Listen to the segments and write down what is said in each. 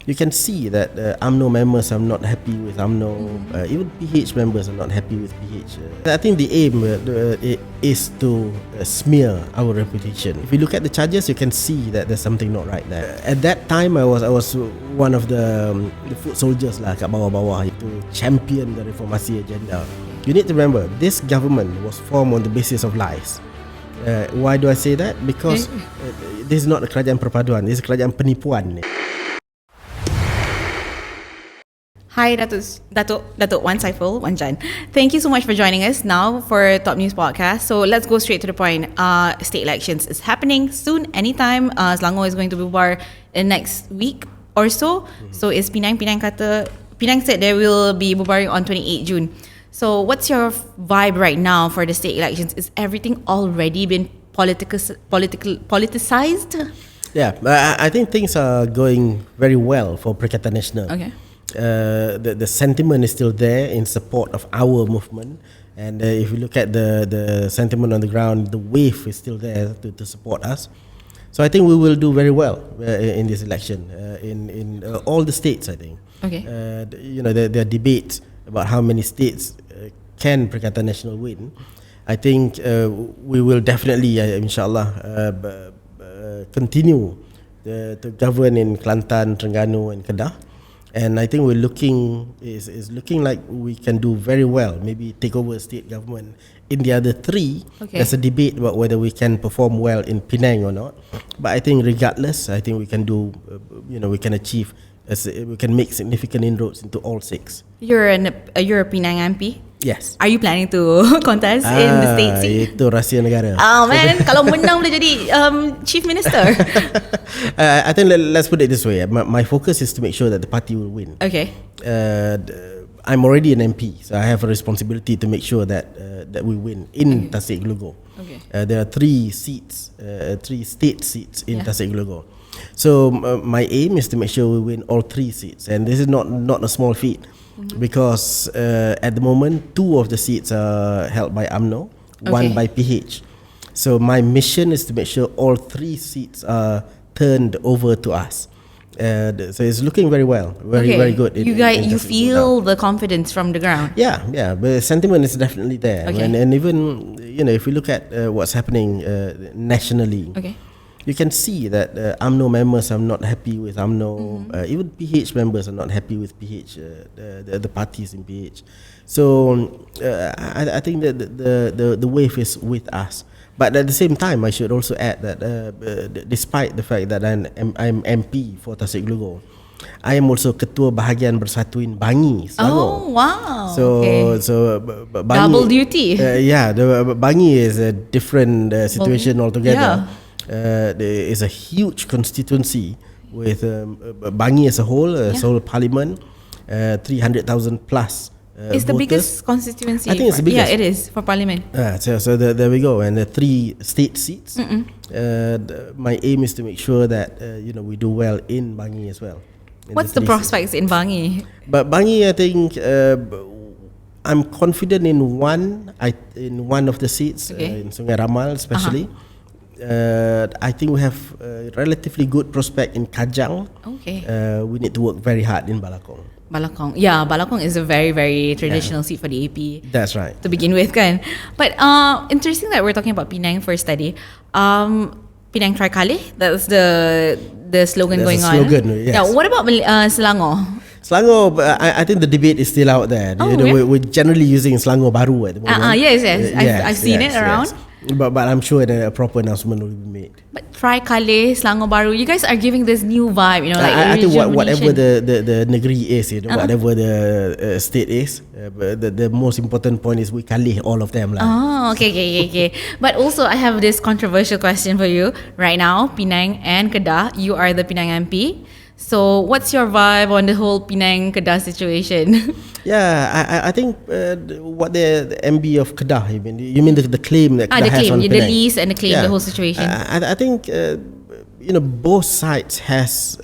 you can see that UMNO members are not happy with UMNO. Even PH members are not happy with PH. I think the aim is to smear our reputation. If you look at the charges, you can see that there's something not right there. At that time, I was one of the foot soldiers lah kat bawah-bawah to champion the reformasi agenda. You need to remember, this government was formed on the basis of lies. Why do I say that? Because this is not a kerajaan perpaduan, this is kerajaan penipuan. Hi, Datuk, one Saiful, one Jan. Thank you so much for joining us now for Top News Podcast. So let's go straight to the point. State elections is happening soon, anytime. Selangor is going to be bubar in next week or so. So is Penang said they will be bubaring on 28 June. So what's your vibe right now for the state elections? Is everything already been politicized? Yeah, I think things are going very well for Perikatan Nasional. Okay. The sentiment is still there in support of our movement, and if you look at the sentiment on the ground, the wave is still there to support us. So I think we will do very well in this election in all the states. I think. Okay. There are debates about how many states can Perikatan Nasional win. I think we will definitely, inshallah, continue to govern in Kelantan, Terengganu, and Kedah. And I think we're looking like we can do very well. Maybe take over state government in the other three. Okay. There's a debate about whether we can perform well in Penang or not. But I think regardless, I think we can do. We can achieve. We can make significant inroads into all six. You're a Penang MP? Yes. Are you planning to contest in the state seat? Itu rahsia negara. Oh man, kalau menang boleh jadi chief minister. I think let's put it this way. My focus is to make sure that the party will win. Okay. I'm already an MP, so I have a responsibility to make sure that we win in Tasek Gelugor. Okay. There are three state seats in Tasek Gelugor. So my aim is to make sure we win all three seats, and this is not a small feat. Because at the moment, 2 of the seats are held by UMNO, 1 by PH. So my mission is to make sure all 3 seats are turned over to us. So it's looking very well, very good. You feel the confidence from the ground. Yeah, but the sentiment is definitely there. Okay. And even if you look at what's happening nationally. Okay. You can see that UMNO members are not happy with UMNO. Even PH members are not happy with PH, the parties in PH. So I think that the wave is with us. But at the same time, I should also add that despite the fact that I'm MP for Tasek Gelugor, I am also Ketua Bahagian Bersatu in Bangi, Selangor. Oh wow! So Bangi, double duty. The Bangi is a different situation altogether. Yeah. There is a huge constituency with Bangi as a whole, whole parliament, 300,000 plus. It's the biggest constituency. I think it's the biggest. Yeah, it is for parliament. So there we go, and the 3 state seats. My aim is to make sure that we do well in Bangi as well. What's the prospects in Bangi? But Bangi, I think I'm confident in one of the seats, in Sungai Ramal especially. I think we have a relatively good prospect in Kajang. Okay. We need to work very hard in Balakong. Balakong is a very, very traditional seat for the AP. That's right. To begin with, kan. But interesting that we're talking about Penang for study. Penang Trikale, that's the slogan going on. Yes. Yeah. What about Selangor? Selangor, I think the debate is still out there. We're generally using Selangor Baru at the moment. Yes. I've seen it around. Yes. But I'm sure a proper announcement will be made. But Trikale, Selangor Baru, you guys are giving this new vibe, I think whatever the negeri is, whatever the state is, the most important point is we kalih all of them. Oh, okay. But also I have this controversial question for you right now. Penang and Kedah, you are the Penang MP. So what's your vibe on the whole Penang Kedah situation? Yeah, I think what the MB of Kedah, you mean the claim that Kedah has on Penang. The lease and the claim, the whole situation. I think both sides has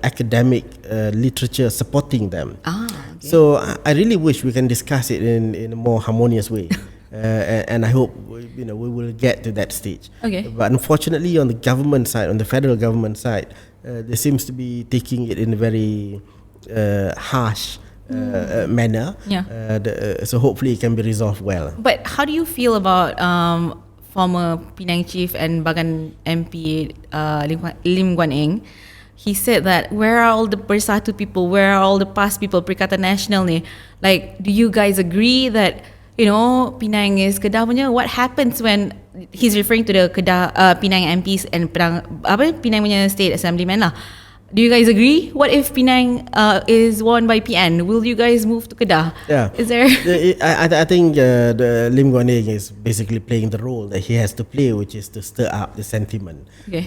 academic literature supporting them. Okay. So I really wish we can discuss it in a more harmonious way. and I hope we will get to that stage. Okay. But unfortunately, on the government side, on the federal government side, they seems to be taking it in a very harsh manner. Yeah. So hopefully it can be resolved well. But how do you feel about former Penang Chief and Bagan MP Lim Guan Eng? He said that, where are all the Bersatu people? Where are all the past people? Perikatan Nasional ni. Like, do you guys agree that, Penang is Kedah punya? What happens when he's referring to the Kedah Penang MPs and Penang punya state assemblyman lah? Do you guys agree? What if Penang is won by PN? Will you guys move to Kedah? Yeah. Is there? I think the Lim Guan Eng is basically playing the role that he has to play, which is to stir up the sentiment. Okay.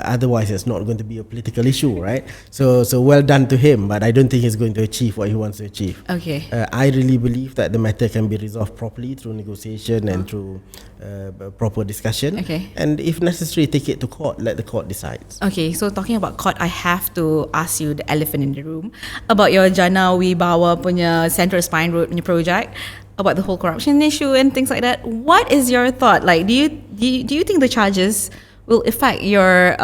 Otherwise, it's not going to be a political issue, right? So well done to him, but I don't think he's going to achieve what he wants to achieve. Okay. I really believe that the matter can be resolved properly through negotiation and through proper discussion. Okay. And if necessary, take it to court. Let the court decide. Okay, so talking about court, I have to ask you the elephant in the room about your Jana Wibawa punya Central Spine Road punya project, about the whole corruption issue and things like that. What is your thought? Like, do you think the charges will affect your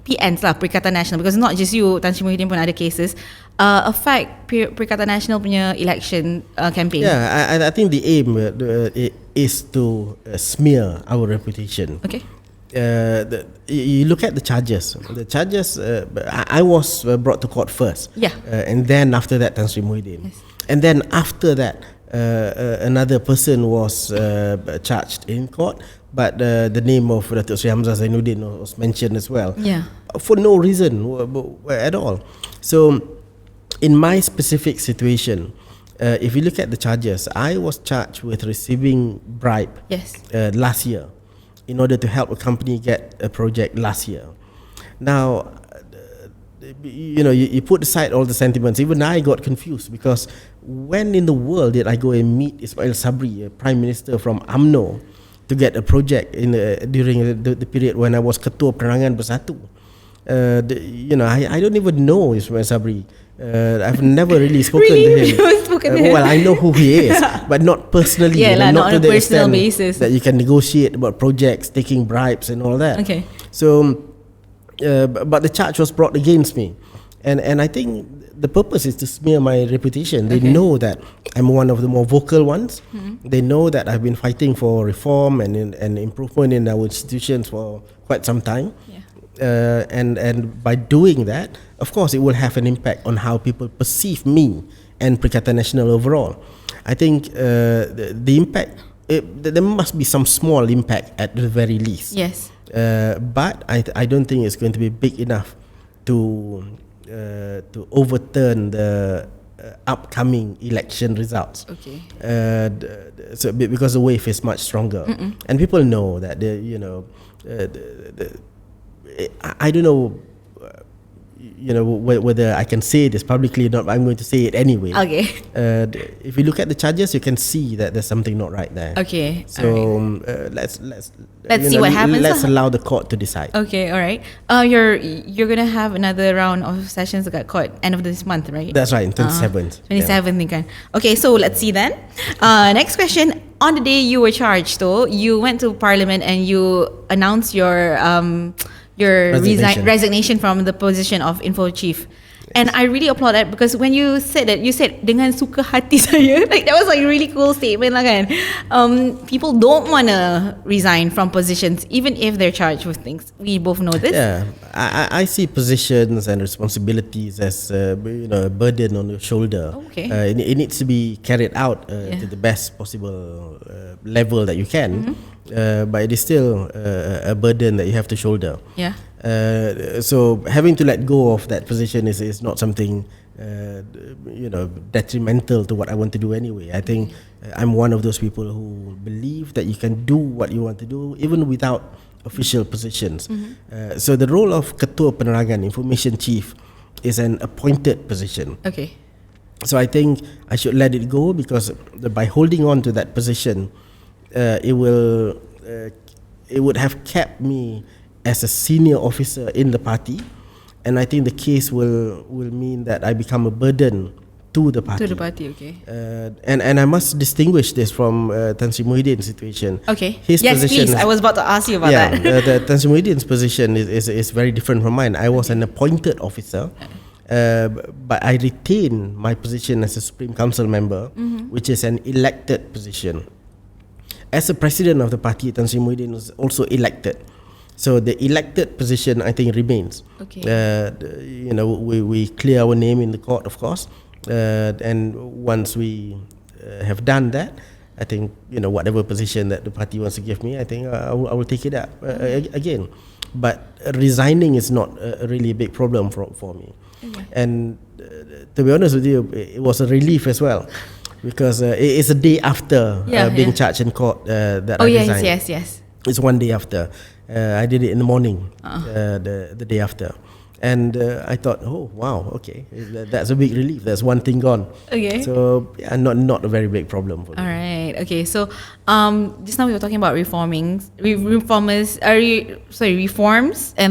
PNs lah, Perikatan Nasional? Because not just you, Tan Sri Muhyiddin pun ada cases. Affect Perikatan Nasional punya election campaign. Yeah, I think the aim is to smear our reputation. Okay. You look at the charges. The charges, I was brought to court first. Yeah. And then after that, Tan Sri Muhyiddin. Yes. And then after that, another person was charged in court, but the name of Datuk Sri Hamzah Zainuddin was mentioned as well. Yeah. For no reason at all. So, in my specific situation, if you look at the charges, I was charged with receiving bribe. Yes. Last year, in order to help a company get a project last year. Now, you put aside all the sentiments. Even I got confused, because when in the world did I go and meet Ismail Sabri, a Prime Minister from UMNO, to get a project during the period when I was Ketua Penerangan Bersatu? I don't even know Ismail Sabri. I've never really spoken to him. Well, I know who he is, but not personally. Yeah, not to on a the personal extent basis. that you can negotiate about projects, taking bribes and all that. Okay. So, but the charge was brought against me, and I think the purpose is to smear my reputation. They know that I'm one of the more vocal ones. Mm-hmm. They know that I've been fighting for reform and improvement in our institutions for quite some time. Yeah. And by doing that, of course, it will have an impact on how people perceive me and Perikatan Nasional overall. I think the impact, there must be some small impact at the very least. Yes. But I don't think it's going to be big enough to overturn the upcoming election results. Okay. So because the wave is much stronger, and people know that I don't know, whether I can say this publicly or not, but I'm going to say it anyway. Okay. If you look at the charges, you can see that there's something not right there. Okay. So let's see what happens. Let's allow the court to decide. Okay. All right. You're gonna have another round of sessions at court end of this month, right? That's right, 27th. 27th, ni kan. Okay. So let's see then. Next question. On the day you were charged, though, you went to Parliament and you announced your resignation from the position of Info Chief. And I really applaud that, because when you said that, you said dengan suka hati saya. Like, that was like a really cool statement lah kan. People don't want to resign from positions even if they're charged with things. We both know this. Yeah, I see positions and responsibilities as a burden on your shoulder. Okay. It needs to be carried out to the best possible level that you can. But it is still a burden that you have to shoulder. Yeah. So having to let go of that position is not something detrimental to what I want to do anyway. I think I'm one of those people who believe that you can do what you want to do even without official positions. So the role of Ketua Penerangan, Information Chief, is an appointed position. Okay. So I think I should let it go, because by holding on to that position, it would have kept me as a senior officer in the party, and I think the case will mean that I become a burden to the party. To the party, okay. And I must distinguish this from Tan Sri Muhyiddin's situation. Okay. His yes, position please. I was about to ask you about that. the Tan Sri Muhyiddin's position is very different from mine. I was an appointed officer, but I retain my position as a Supreme Council member, which is an elected position. As a president of the party, Tan Sri Muhyiddin was also elected. So the elected position, I think, remains. Okay. We clear our name in the court, of course, and once we have done that, I think whatever position that the party wants to give me, I think I will take it up again. But resigning is not really a big problem for me. Okay. And to be honest with you, it was a relief as well, because it's a day after being charged in court that I resigned. Yes. It's one day after. I did it in the morning, the day after. And I thought, oh, wow, okay, that's a big relief. That's one thing gone. Okay. So, not a very big problem for me. All right. Okay. So, just now we were talking about reforms, and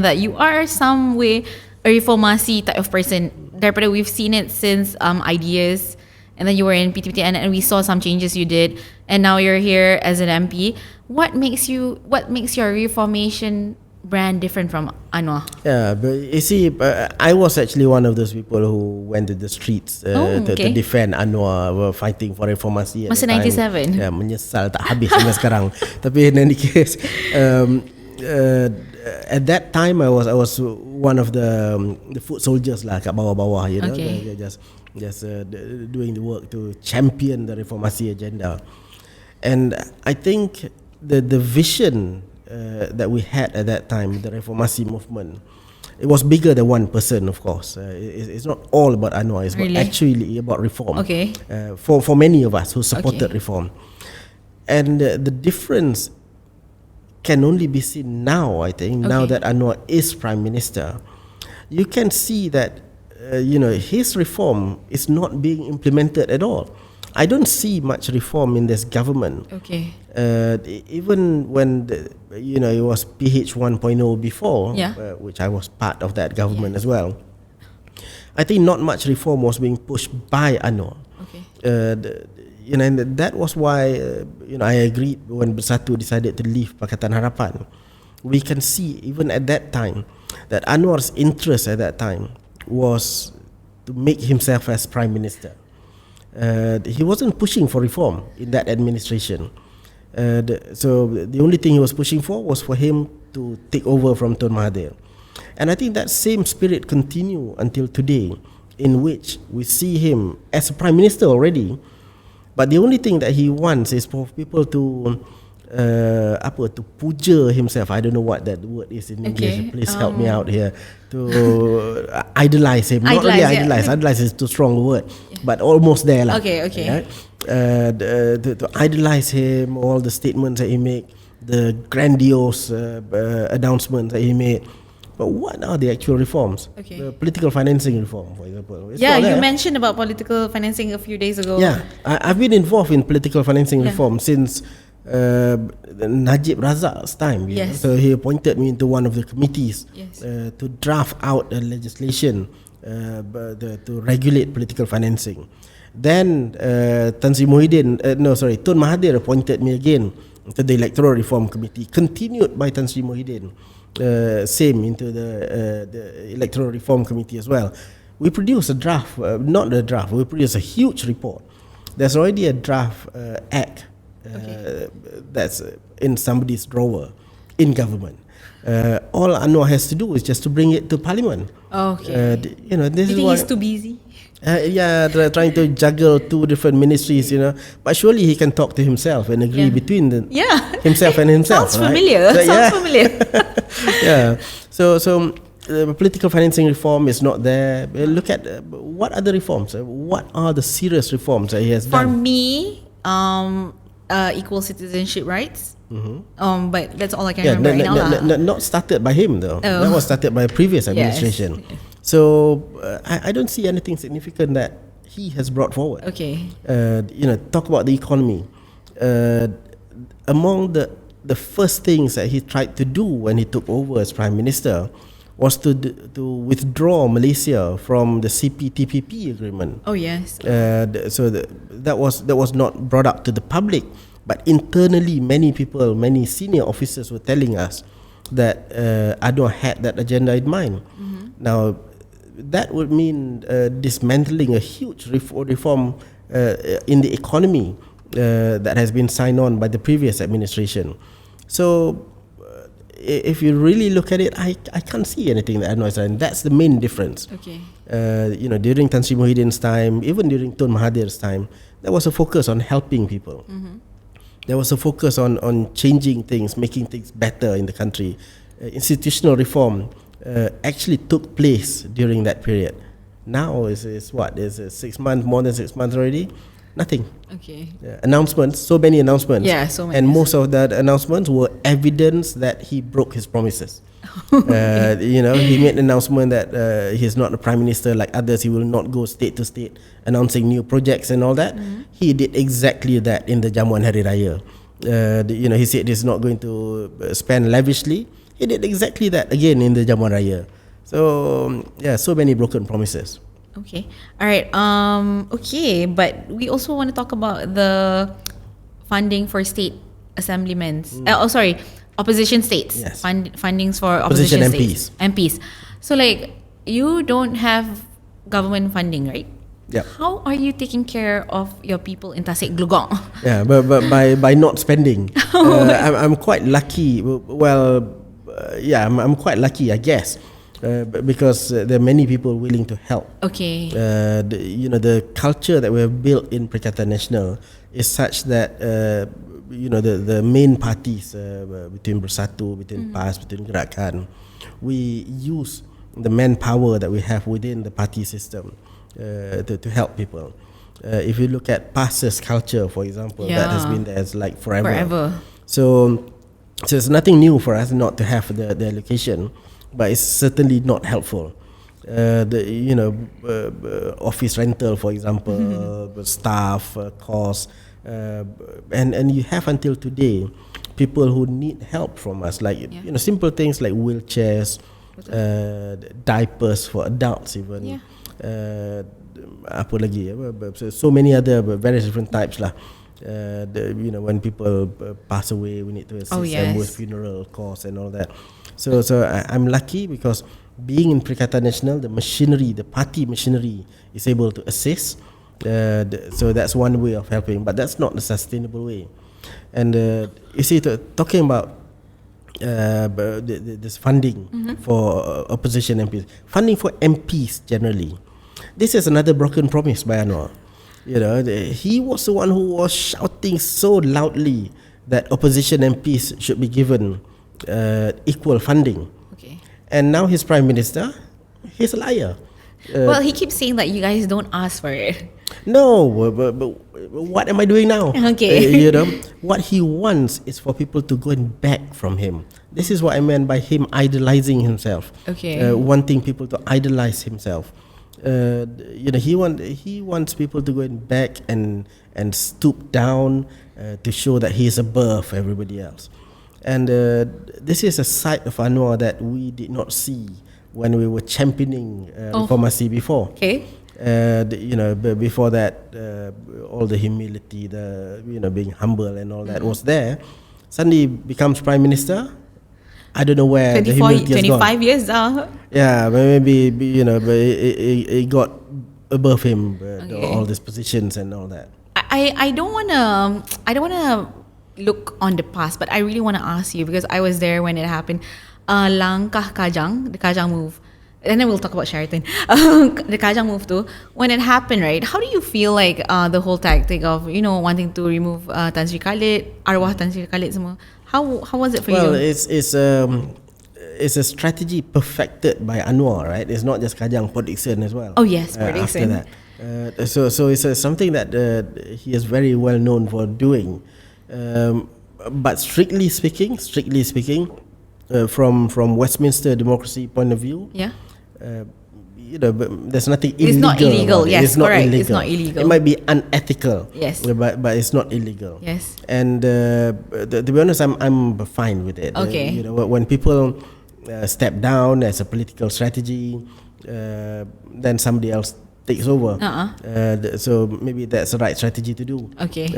that you are some way a reformasi type of person. Daripada we've seen it since ideas, and then you were in PTPT, and we saw some changes you did, and now you're here as an MP. What makes your reformation brand different from Anwar? Yeah, but you see, I was actually one of those people who went to the streets to defend Anwar, were fighting for reformasi. Masa 97? Yeah, menyesal tak habis sampai sekarang. Tapi in any case, at that time I was one of the foot soldiers lah kat bawah-bawah, Okay. just doing the work to champion the reformasi agenda. And I think the vision that we had at that time, the reformasi movement, it was bigger than one person, of course. It's not all about Anwar. It's actually about reform. Okay. For many of us who supported reform. And the difference can only be seen now, I think, now that Anwar is Prime Minister. You can see that his reform is not being implemented at all. I don't see much reform in this government. Okay. Even when it was PH 1.0 before, which I was part of that government as well. I think not much reform was being pushed by Anwar. Okay. And that was why I agreed when Bersatu decided to leave Pakatan Harapan. We can see even at that time that Anwar's interest at that time was to make himself as Prime Minister. He wasn't pushing for reform in that administration. So the only thing he was pushing for was for him to take over from Tun Mahathir. And I think that same spirit continue until today, in which we see him as a Prime Minister already, but the only thing that he wants is for people to puja himself. I don't know what that word is in English. Please help me out here. To idolize him. Not really idolize. Idolize is too strong a word, but almost there. Okay. Right? To idolize him, all the statements that he made, the grandiose announcements that he made. But what are the actual reforms? Okay. The political financing reform, for example. You mentioned about political financing a few days ago. Yeah, I've been involved in political financing reform since Najib Razak's time. Yes. So he appointed me into one of the committees to draft out a legislation to regulate political financing. Then Tun Mahathir appointed me again to the Electoral Reform Committee, continued by Tan Sri Muhyiddin, same into the Electoral Reform Committee as well. We produced a draft, we produced a huge report. There's already a draft act that's in somebody's drawer in government. All Anwar has to do is just to bring it to Parliament. Okay. This you is think what, he's too busy? Trying to juggle two different ministries, But surely he can talk to himself and agree between himself and himself. Sounds familiar. Right? Sounds familiar. Yeah. So political financing reform is not there. Look at what other reforms. What are the serious reforms that he has done? For me, equal citizenship rights. Mm-hmm. But that's all I can remember right now. Not started by him though. That was started by a previous administration. Yes. So I don't see anything significant that he has brought forward. Okay. Talk about the economy. Among the first things that he tried to do when he took over as Prime Minister was to withdraw Malaysia from the CPTPP agreement. Oh yes. That was not brought up to the public, but internally many senior officers were telling us that ADNOR had that agenda in mind. Now that would mean dismantling a huge reform in the economy that has been signed on by the previous administration. So if you really look at it, I can't see anything that ADNOR has done. That's the main difference. Okay. During Tan Sri Muhyiddin's time, even during Tun Mahathir's time, there was a focus on helping people. There was a focus on changing things, making things better in the country. Institutional reform actually took place during that period. Now is 6 months, more than 6 months already? Nothing. Okay. Announcements, so many announcements. Yeah, so many. And most of that announcements were evidence that he broke his promises. He made an announcement that he's not a prime minister like others. He will not go state to state announcing new projects and all that. He did exactly that in the Jamuan Hari Raya. He said he's not going to spend lavishly. He did exactly that again in the Jamuan Raya. So so many broken promises. Okay. All right. Okay, but we also want to talk about the funding for state assemblymen. Opposition states. Yes. Fundings for Opposition opposition states. MPs. So you don't have government funding, right? Yeah. How are you taking care of your people in Tasek Gelugor? Yeah, but by not spending, I'm quite lucky. I'm quite lucky, I guess. Because there are many people willing to help. Okay. The culture that we have built in Perikatan Nasional is such that the main parties between Bersatu, between PAS, between Gerakan, we use the manpower that we have within the party system to help people. If you look at PAS's culture, for example, that has been there like forever. So it's nothing new for us not to have the allocation. But it's certainly not helpful. Office rental, for example, staff costs, and you have until today people who need help from us, like simple things like wheelchairs, diapers for adults, even. Apa lagi? So many other various different types lah. When people pass away, we need to assist them with funeral costs and all that. So I'm lucky because being in Perikatan Nasional, the party machinery is able to assist. So that's one way of helping, but that's not the sustainable way. And you see, talking about this funding for opposition MPs, funding for MPs generally, this is another broken promise by ADNOR. He was the one who was shouting so loudly that opposition MPs should be given equal funding. Okay. And now he's prime minister. He's a liar. Well, he keeps saying that you guys don't ask for it. No, but what am I doing now? Okay. What he wants is for people to go and beg from him. This is what I meant by him idolizing himself. Okay. Wanting people to idolize himself. He wants people to go and beg and stoop down to show that he is above everybody else. And this is a side of ADNOR that we did not see when we were championing reformasi before. Okay. Before that, all the humility, being humble and all that was there. Suddenly becomes prime minister. I don't know where the humility has gone. 25 years. Yeah, maybe it got above him, all these positions and all that. I don't wanna look on the past, but I really want to ask you, because I was there when it happened. Langkah Kajang, the Kajang move, and then we'll talk about Sheraton. The Kajang move too. When it happened, right? How do you feel like the whole tactic of wanting to remove Tan Sri Khalid, arwah Tan Sri Khalid semua? How was it for you? Well, it's a strategy perfected by ADNOR, right? It's not just Kajang, Port Dickson as well. Oh yes, Port Dickson. After that, so it's something that he is very well known for doing. But strictly speaking, from Westminster democracy point of view, there's nothing illegal. It's not illegal. Yes, it's not correct. illegal. It's not illegal. It might be unethical. Yes, but it's not illegal. Yes. And to be honest, I'm fine with it. Okay. When people step down as a political strategy, then somebody else takes over. So maybe that's the right strategy to do. Okay.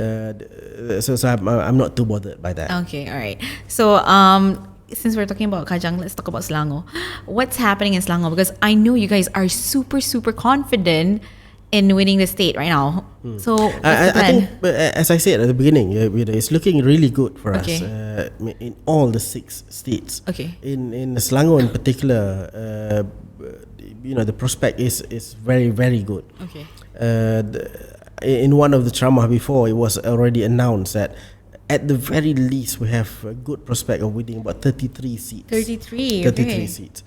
So I'm not too bothered by that. Okay, all right. So, since we're talking about Kajang, let's talk about Selangor. What's happening in Selangor? Because I know you guys are super, super confident in winning the state right now. So, what's the plan? I think, as I said at the beginning, it's looking really good for us in all the 6 states. Okay. In Selangor in particular, the prospect is very, very good. Okay. In one of the ceramah before, it was already announced that at the very least we have a good prospect of winning about 33 seats. 33 seats,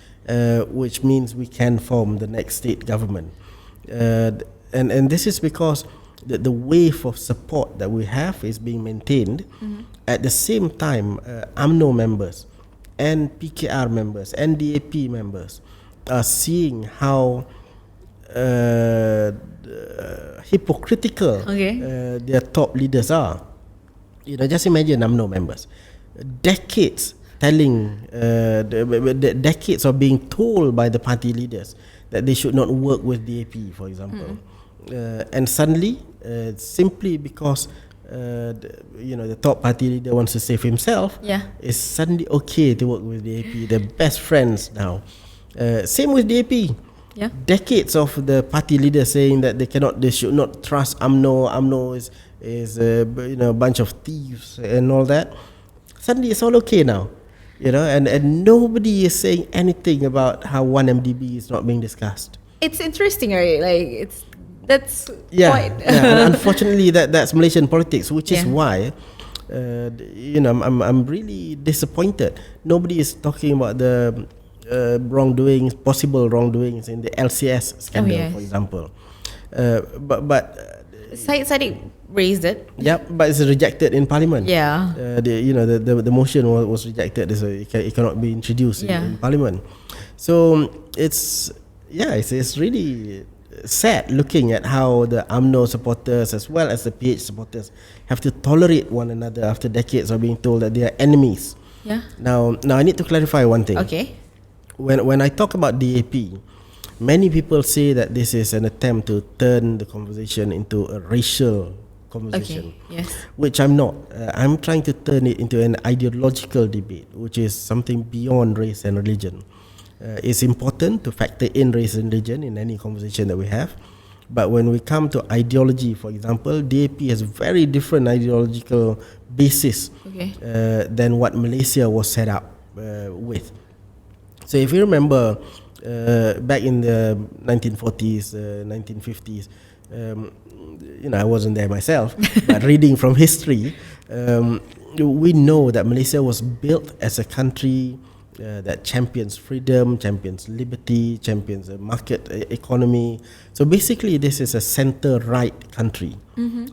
which means we can form the next state government. And this is because the wave of support that we have is being maintained. At the same time, UMNO members and PKR members and DAP members are seeing how hypocritical their top leaders are. Just imagine UMNO members, decades decades of being told by the party leaders that they should not work with DAP, for example, and suddenly, simply because the top party leader wants to save himself, it's suddenly okay to work with DAP. They're best friends now. Same with DAP. Decades of the party leaders saying that they should not trust UMNO. UMNO is a bunch of thieves and all that. Suddenly it's all okay now, and nobody is saying anything about how 1MDB is not being discussed. It's interesting, right? Like that's quite and unfortunately that's Malaysian politics, which is why I'm really disappointed. Nobody is talking about the possible wrongdoings in the LCS scandal, for example. But Sadiq raised it. But it's rejected in Parliament. The motion was rejected, so it cannot be introduced in Parliament. So it's really sad looking at how the UMNO supporters as well as the PH supporters have to tolerate one another after decades of being told that they are enemies. Now I need to clarify one thing. Okay. When I talk about DAP, many people say that this is an attempt to turn the conversation into a racial conversation, which I'm not. I'm trying to turn it into an ideological debate, which is something beyond race and religion. It's important to factor in race and religion in any conversation that we have, but when we come to ideology, for example, DAP has very different ideological basis than what Malaysia was set up with. So if you remember, back in the 1940s, 1950s, I wasn't there myself, but reading from history, we know that Malaysia was built as a country that champions freedom, champions liberty, champions a market economy. So basically, this is a center-right country.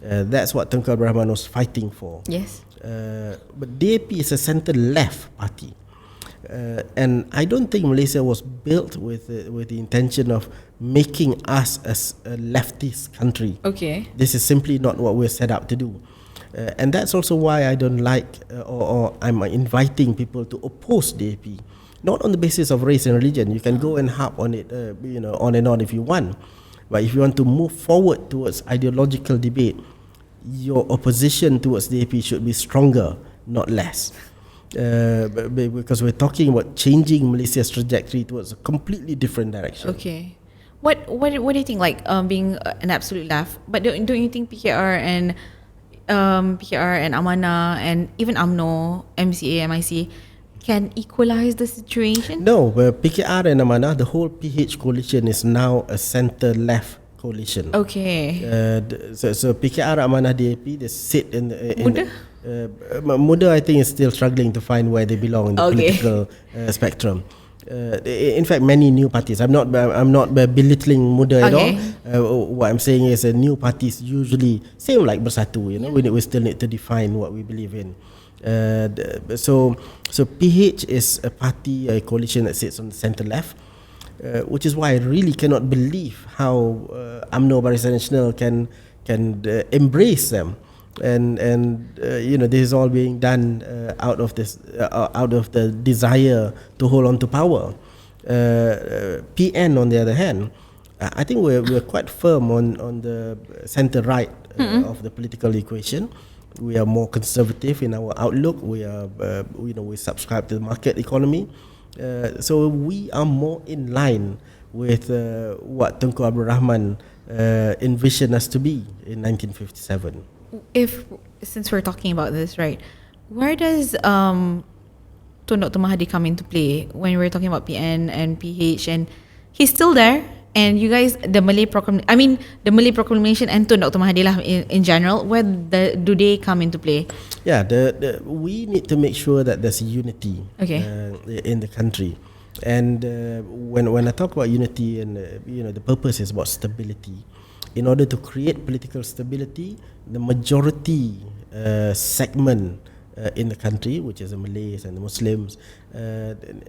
That's what Tunku Abdul Rahman was fighting for. But DAP is a center-left party. And I don't think Malaysia was built with the intention of making us a leftist country. This is simply not what we're set up to do. And that's also why I don't like or I'm inviting people to oppose DAP. Not on the basis of race and religion. You can go and harp on it, on and on if you want. But if you want to move forward towards ideological debate, your opposition towards DAP should be stronger, not less. Because we're talking about changing Malaysia's trajectory towards a completely different direction. What do you think? Like being an absolute left, but don't you think PKR and Amanah and even UMNO, MCA, MIC can equalize the situation? No, PKR and Amanah, the whole PH coalition is now a centre-left coalition. So PKR, Amanah, DAP, they sit in Muda, I think, is still struggling to find where they belong in the political spectrum. In fact, many new parties. I'm not belittling Muda at all. What I'm saying is, new parties usually same like Bersatu. We still need to define what we believe in. So PH is a party, a coalition that sits on the centre left, which is why I really cannot believe how UMNO Barisan Nasional can embrace them. This is all being done out of the desire to hold on to power. PN, on the other hand, I think we're quite firm on the centre right of the political equation. We are more conservative in our outlook. We subscribe to the market economy. So we are more in line with what Tunku Abdul Rahman envisioned us to be in 1957. Since we're talking about this, right, where does Tun Dr. Mahathir come into play when we're talking about PN and PH, and he's still there? And you guys, the Malay Proclamation and Tun Dr. Mahathir lah in general, where do they come into play? Yeah, we need to make sure that there's unity in the country. And when I talk about unity, and the purpose is about stability. In order to create political stability, the majority segment in the country, which is the Malays and the Muslims,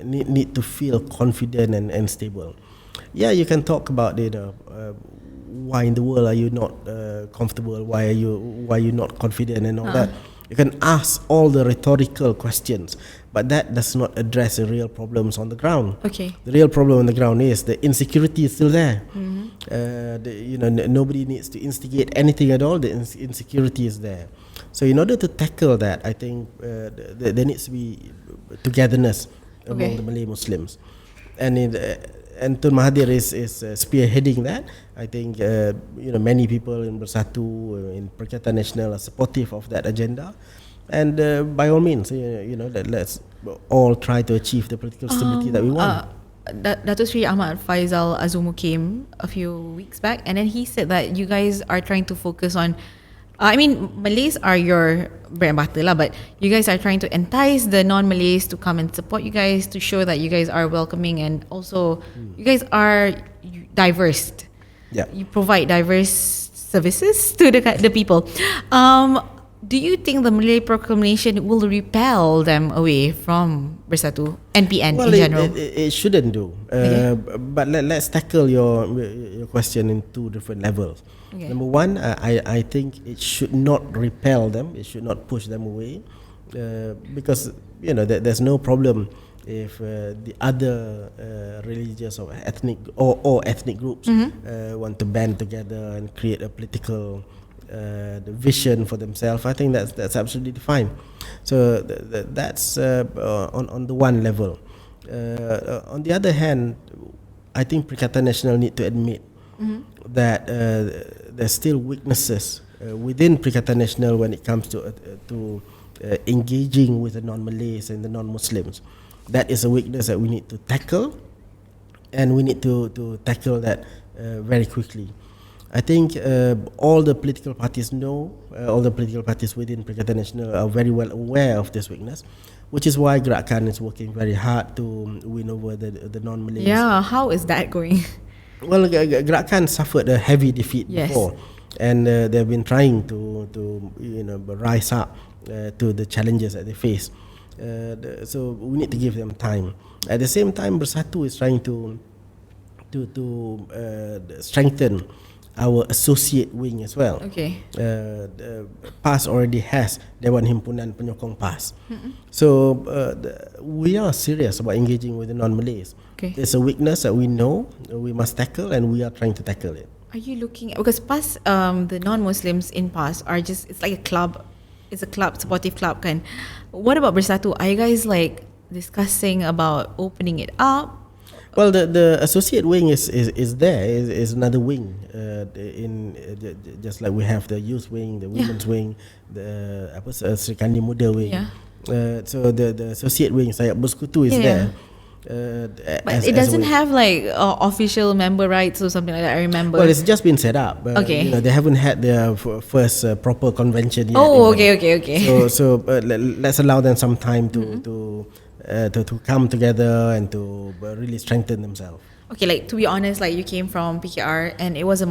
need to feel confident and stable. Yeah, you can talk about why in the world are you not comfortable? Why are you not confident and all that? You can ask all the rhetorical questions, but that does not address the real problems on the ground. Okay. The real problem on the ground is the insecurity is still there. Nobody needs to instigate anything at all. The insecurity is there. So in order to tackle that, I think there needs to be togetherness among the Malay Muslims, and Tun Mahathir is spearheading that. I think many people in Bersatu, in Perikatan Nasional, are supportive of that agenda, and by all means, let's all try to achieve the political stability that we want. Datuk Sri Ahmad Faizal Azumu came a few weeks back, and then he said that you guys are trying to focus on Malays are your bread and butter lah, but you guys are trying to entice the non-Malays to come and support you guys, to show that you guys are welcoming, and also you guys are diverse. Yeah. You provide diverse services to the people. Do you think the Malay Proclamation will repel them away from Bersatu and PN in general? It shouldn't do. But let's tackle your question in two different levels. Okay. Number one, I think it should not repel them. It should not push them away, because there's no problem if the other religious or ethnic groups want to band together and create a political vision for themselves. I think that's absolutely fine. So that's on the one level. On the other hand, I think Perikatan Nasional need to admit that there's still weaknesses within Perikatan Nasional when it comes to engaging with the non-Malays and the non-Muslims. That is a weakness that we need to tackle, and we need to tackle that very quickly. I think all the political parties know, all the political parties within Perikatan Nasional are very well aware of this weakness, which is why Gerakan is working very hard to win over the non-Malays. Yeah, how is that going? Well, Gerakan suffered a heavy defeat before, and they've been trying to rise up to the challenges that they face. So we need to give them time. At the same time, Bersatu is trying to strengthen our associate wing as well. Okay. PAS already has Dewan Himpunan Penyokong PAS. So we are serious about engaging with the non-Malays. Okay. There's a weakness that we know we must tackle, and we are trying to tackle it. Are you looking at, because PAS, the non-Muslims in PAS are just, it's like a club. It's a club, supportive club kind. What about Bersatu? Are you guys like discussing about opening it up? Well, the associate wing is there. Is another wing just like we have the youth wing, the women's wing, the Sri Kandi Muda wing. So the associate wing, Sayap Bersekutu, is there. But it doesn't have like official member rights or something like that. I remember. Well, it's just been set up. They haven't had their first proper convention yet. Oh, okay. So let's allow them some time to come together and to really strengthen themselves. Okay, like to be honest, like you came from PKR and it was a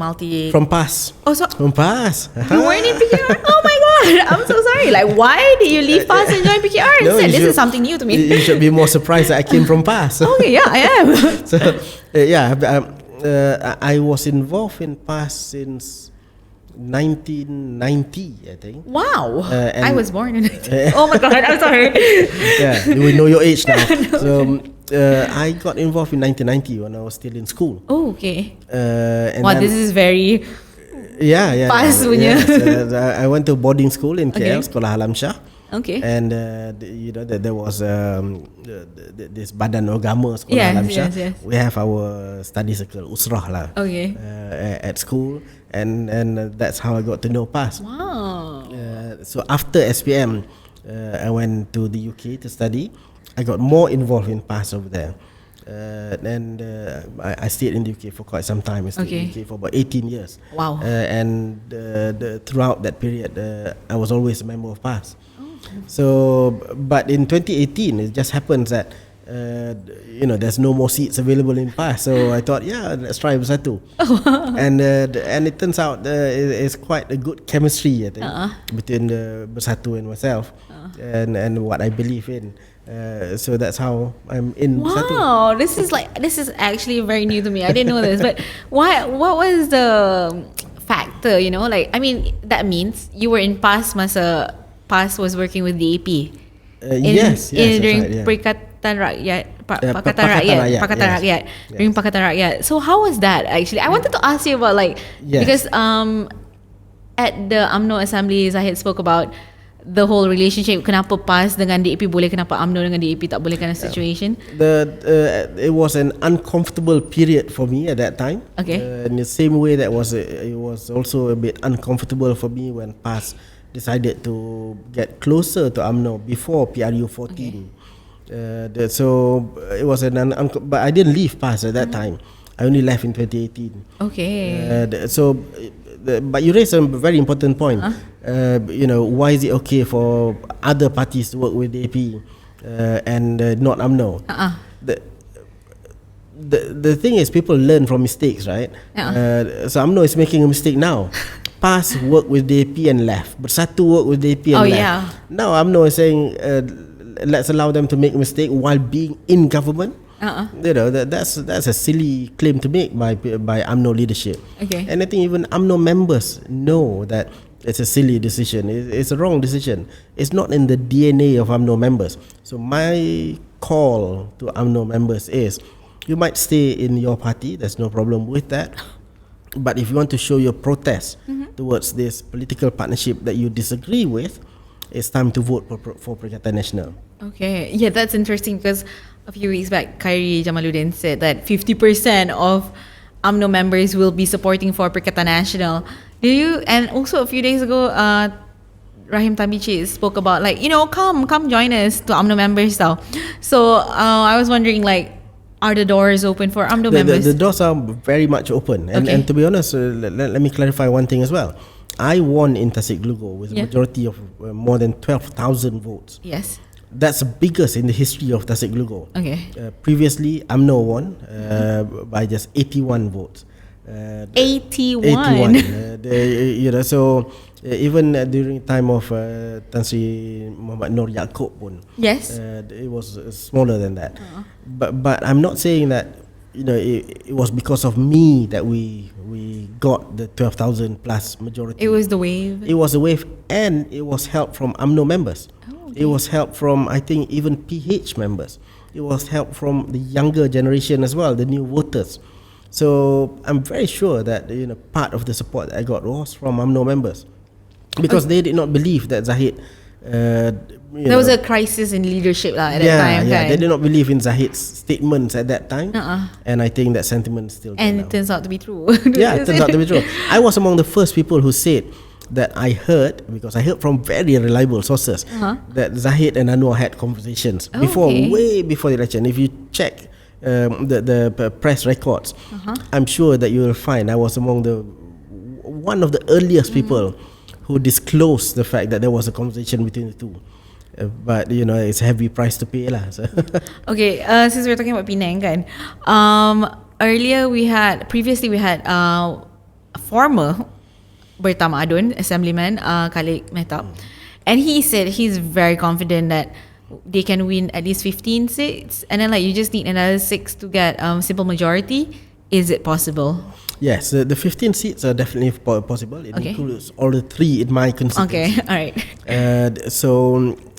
From PAS. Oh, so from PAS. You weren't in PKR? Oh my god, I'm so sorry. Like, why did you leave PAS and join PKR instead? This is something new to me. You should be more surprised that I came from PAS. Okay, yeah, I am. So I was involved in PAS since 1990, I think. Wow. And- I was born in 1990. Oh my god, I'm sorry. Yeah, we know your age now. So I got involved in 1990 when I was still in school. Oh, okay. And Wow, then- this is very yeah. Pas punya. So, I went to boarding school in KL, Okay. Sekolah Alam Shah. okay. And there was this Badan Agama Sekolah Yes, Alam Shah. yes. We have our study circle Usrah lah. Okay. At school, and that's how I got to know PAS. Wow. So after SPM, I went to the UK to study. I got more involved in PAS over there. And I stayed in the UK for quite some time. I stayed in the UK for about 18 years. Wow. And throughout that period, I was always a member of PAS. So, but in 2018, it just happens that there's no more seats available in PAS. So I thought, let's try Bersatu. And it turns out it's quite a good chemistry, I think, between Bersatu and myself, and what I believe in. So that's how I'm in Bersatu. Wow, this is actually very new to me. I didn't know this, but what was the factor? I mean, that means you were in PAS masa PAS was working with DAP. Yes, during that's right, yeah. Perikatan Rakyat, Pakatan Rakyat, Pakatan yes. Rakyat, Yes. during Pakatan Rakyat. So how was that actually? I wanted to ask you about Yes. because at the UMNO Assembly, Zahid spoke about the whole relationship. Kenapa PAS dengan DAP boleh, kenapa UMNO dengan DAP tak boleh, kind of situation. It was an uncomfortable period for me at that time. Okay. In the same way that it was also a bit uncomfortable for me when PAS decided to get closer to UMNO before PRU 14. So it was but I didn't leave PAS at that time. I only left in 2018. Okay. But you raised a very important point. Why is it okay for other parties to work with DAP and not UMNO? The thing is, people learn from mistakes, right? So UMNO is making a mistake now. PAS worked with DAP and left. Bersatu worked with DAP and left. Yeah. Now UMNO is saying, let's allow them to make a mistake while being in government. That's a silly claim to make by UMNO leadership. Okay. And I think even UMNO members know that it's a silly decision. It's a wrong decision. It's not in the DNA of UMNO members. So my call to UMNO members is, you might stay in your party. There's no problem with that. But if you want to show your protest towards this political partnership that you disagree with, it's time to vote for Perikatan Nasional. Okay. Yeah, that's interesting because a few weeks back, Khairi Jamaluddin said that 50% of UMNO members will be supporting for Perikatan Nasional. And also a few days ago, Rahim Tambici spoke about come join us to UMNO members now. So I was wondering are the doors open for UMNO members? The doors are very much open. And to be honest, let me clarify one thing as well. I won in Tasek Gelugor with a majority of more than 12,000 votes. Yes. That's the biggest in the history of Tasek Gelugor. Okay. Previously, UMNO won by just 81 votes. 81. So even during time of Tan Sri Muhammad Nur Yaakob pun, Yes. it was smaller than that. But I'm not saying that it was because of me that we got the 12,000 plus majority. It was the wave. It was a wave, and it was help from UMNO members. Okay. It was help from, I think, even PH members. It was help from the younger generation as well, the new voters. So I'm very sure that part of the support that I got was from UMNO members, because they did not believe that Zahid. There was a crisis in leadership at that time. Yeah, Kan? they did not believe in Zahid's statements at that time, and I think that sentiment is still there And now. it turns out to be true. Yeah, it turns out to be true. I was among the first people who said that I heard, because I heard from very reliable sources, that Zahid and Anwar had conversations way before the election. If you check the press records, I'm sure that you will find I was among one of the earliest people who disclosed the fact that there was a conversation between the two. But it's a heavy price to pay lah. So. Okay, since we're talking about Penang kan, previously we had a former Bertama Adun Assemblyman Khalid Mehtab, and he said he's very confident that they can win at least 15 seats, and then you just need another 6 to get simple majority. Is it possible? Yes, the 15 seats are definitely possible. It Okay. includes all the 3 in my constituency. Okay, all right.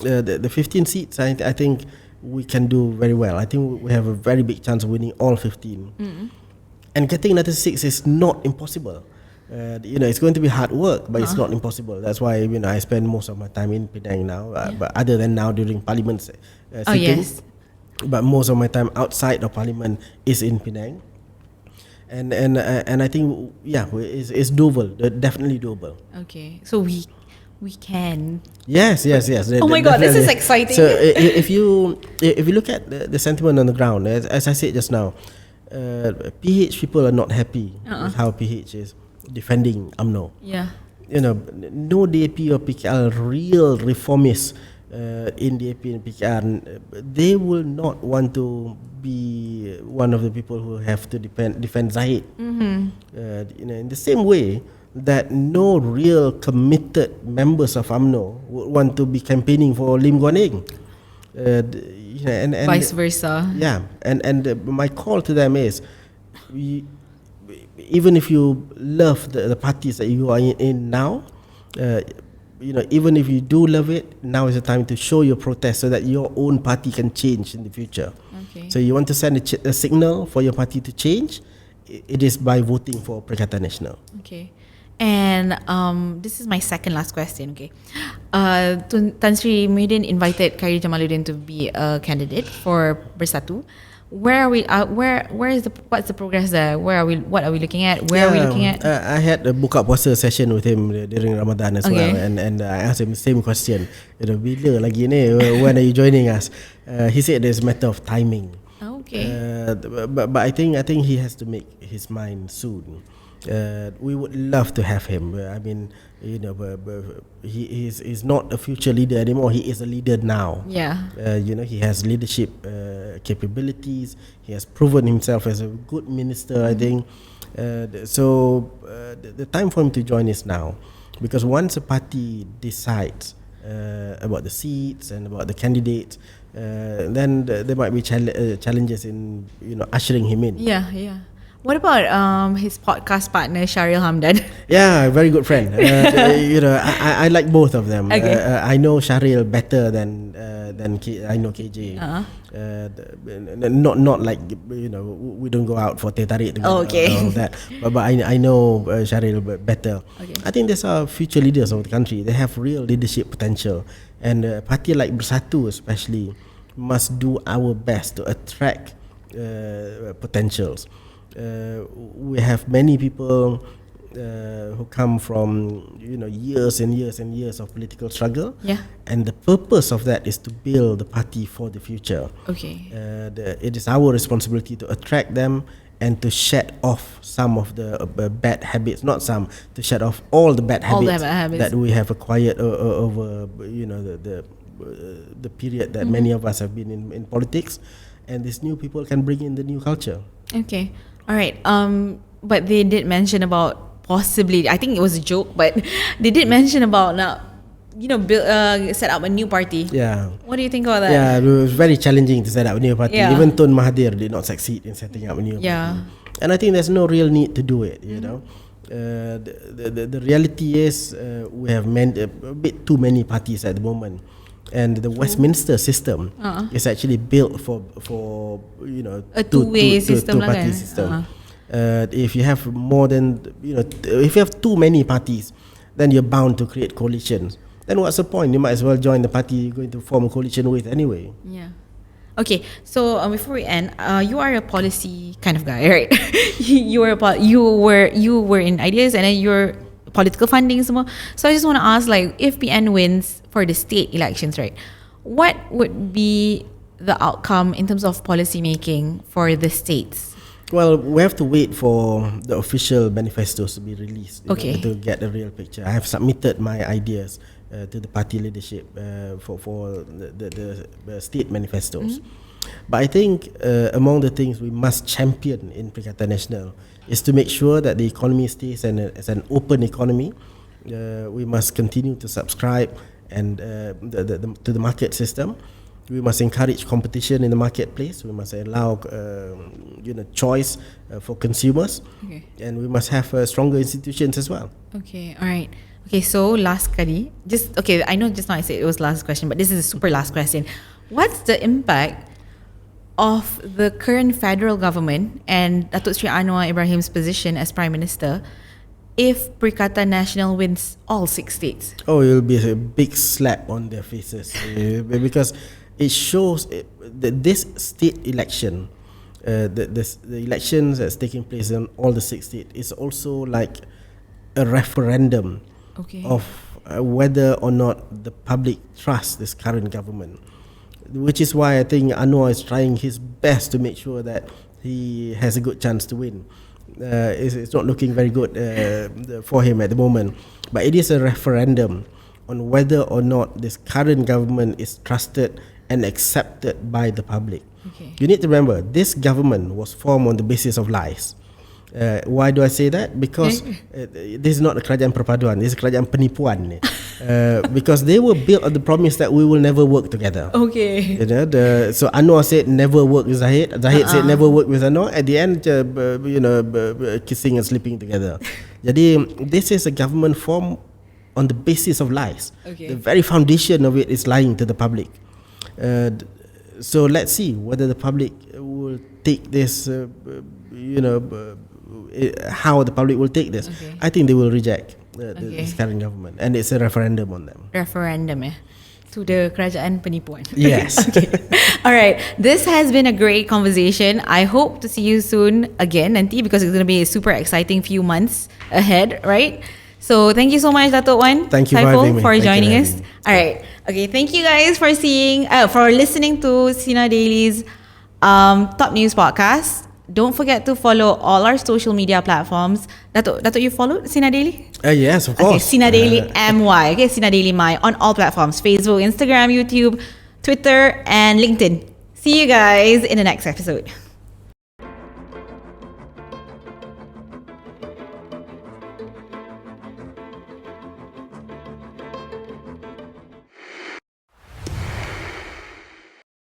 The 15 seats, I think we can do very well. I think we have a very big chance of winning all 15. And getting another 6 is not impossible. It's going to be hard work, but it's not impossible. That's why I spend most of my time in Penang now. But other than now during Parliament sittings, Yes. but most of my time outside of Parliament is in Penang. And I think it's doable, definitely doable. Okay, so we can. Yes. Oh my God, this is definitely. exciting. So if you look at the sentiment on the ground, as I said just now, PH people are not happy with how PH is defending UMNO. Yeah. No DAP or PKR real reformists in DAP and PKR, they will not want to be one of the people who have to defend Zahid. In the same way that no real committed members of UMNO would want to be campaigning for Lim Guan Eng. And Vice versa. Yeah, and my call to them is, even if you love the parties that you are in now, even if you do love it, now is the time to show your protest so that your own party can change in the future. Okay. So you want to send a signal for your party to change, it is by voting for Perikatan Nasional. Okay. And this is my second last question. Okay, Tan Sri Muhyiddin invited Khairi Jamaluddin to be a candidate for Bersatu. Where are we? What's the progress there? What are we looking at? Where are we looking at? I had a buka puasa session with him during Ramadan as well, and I asked him the same question. Bila lagi ni? When are you joining us? He said there's a matter of timing. Okay. But I think he has to make his mind soon. We would love to have him. I mean, he's not a future leader anymore. He is a leader now. Yeah. He has leadership capabilities. He has proven himself as a good minister, I think. So the time for him to join is now, because once a party decides about the seats and about the candidates, then there might be challenges in ushering him in. Yeah. What about his podcast partner Shahril Hamdan? Yeah, very good friend. I like both of them. Okay. I know Shahril better than I know KJ. Not like we don't go out for teh tarik together. Okay. All that. But I know Shahril better. Okay. I think these are future leaders of the country. They have real leadership potential, and a party like Bersatu especially must do our best to attract potentials. We have many people who come from years and years and years of political struggle. Yeah. And the purpose of that is to build the party for the future. Okay. It is our responsibility to attract them and to shed off some of the bad habits. Not some, to shed off all the bad habits, that we have acquired over the period that many of us have been in politics. And these new people can bring in the new culture. Okay. All right. But they did mention about possibly, I think it was a joke, but they did mention about set up a new party. Yeah. What do you think about that? Yeah, it was very challenging to set up a new party. Yeah. Even Tun Mahathir did not succeed in setting up a new party. And I think there's no real need to do it, the reality is we have a bit too many parties at the moment. And the Westminster system is actually built for a two-way system, two-party system. If you have more than if you have too many parties, then you're bound to create coalitions. Then what's the point? You might as well join the party you're going to form a coalition with anyway. Yeah. Okay, so before we end, you are a policy kind of guy, right? you were in ideas, and then you're political funding semua. So I just want to ask, if PN wins for the state elections, right, what would be the outcome in terms of policy making for the states? Well, we have to wait for the official manifestos to be released to get a real picture. I have submitted my ideas to the party leadership for the state manifestos. But I think among the things we must champion in Perikatan Nasional is to make sure that the economy stays as an open economy. We must continue to subscribe and to the market system. We must encourage competition in the marketplace. We must allow choice for consumers, and we must have stronger institutions as well. Okay, all right. Okay, so last kali, I know just now I said it was last question, but this is a super last question. What's the impact of the current federal government and Datuk Sri Anwar Ibrahim's position as Prime Minister if Perikatan Nasional wins all 6 states? Oh, it will be a big slap on their faces because it shows that this state election, the elections that's taking place in all the 6 states, is also like a referendum of whether or not the public trusts this current government. Which is why I think Anwar is trying his best to make sure that he has a good chance to win. It's not looking very good for him at the moment. But it is a referendum on whether or not this current government is trusted and accepted by the public. You need to remember, this government was formed on the basis of lies. Why do I say that? Because this is not a kerajaan perpaduan, this is kerajaan penipuan. Because they were built on the promise that we will never work together. So Anwar said never work with Zahid. Zahid said never work with Anwar. At the end, kissing and sleeping together. Jadi this is a government formed on the basis of lies. The very foundation of it is lying to the public. So let's see whether the public will take this. How the public will take this. I think they will reject this current government, and it's a referendum on them. Referendum, to the kerajaan penipuan. Yes. All right. This has been a great conversation. I hope to see you soon again, Nanti, because it's going to be a super exciting few months ahead, right? So thank you so much, Datuk Wan. Thank you Saiful, for Thank joining you us. All right. Okay. Thank you guys for listening to Sinar Daily's Top News Podcast. Don't forget to follow all our social media platforms. Datuk, you follow Sinar Daily? Yes, of course. Sinar Daily MY. Sinar Daily My on all platforms: Facebook, Instagram, YouTube, Twitter, and LinkedIn. See you guys in the next episode.